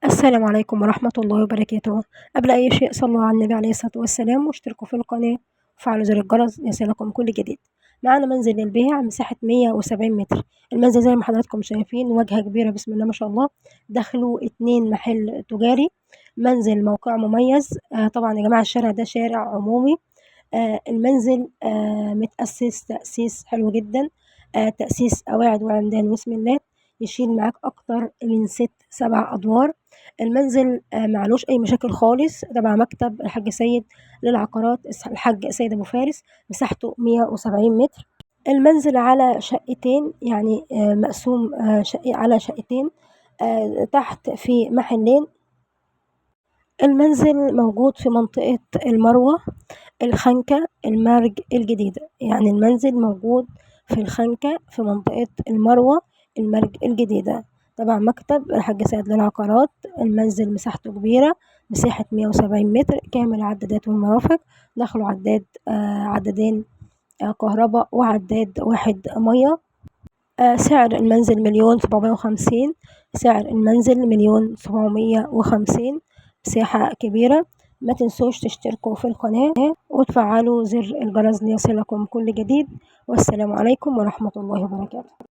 السلام عليكم ورحمة الله وبركاته. قبل أي شيء صلوا على النبي عليه الصلاة والسلام واشتركوا في القناة وفعلوا زر الجرس ليصلكم كل جديد. معانا منزل للبيع مساحة 170 متر. المنزل زي ما حضراتكم شايفين واجهة كبيرة بسم الله ما شاء الله، داخله 2 محل تجاري. منزل موقعه مميز. طبعا يا جماعة الشارع ده شارع عمومي. المنزل متأسس تأسيس حلو جدا، تأسيس قواعد وعمدان بسم الله، يشيل معاك أكتر من 6-7 أدوار. المنزل معلوش أي مشاكل خالص، تبع مكتب الحاج سيد للعقارات الحاج سيد أبو فارس، مساحته 170 متر. المنزل على شقتين، يعني مقسوم على شقتين، تحت في محلين. المنزل موجود في منطقة المروة، الخنكة، المرج الجديدة. يعني المنزل موجود في الخنكة في منطقة المروة، المرج الجديدة، تبع مكتب الحاج سيد للعقارات. المنزل مساحته كبيرة، مساحة 170 متر، كامل العدادات والمرافق. دخلوا عداد عدادين كهرباء وعداد واحد مية. سعر المنزل 1,750,000. سعر المنزل 1,750,000. مساحة كبيرة. ما تنسوش تشتركوا في القناة وتفعلوا زر الجرس ليصلكم كل جديد. والسلام عليكم ورحمة الله وبركاته.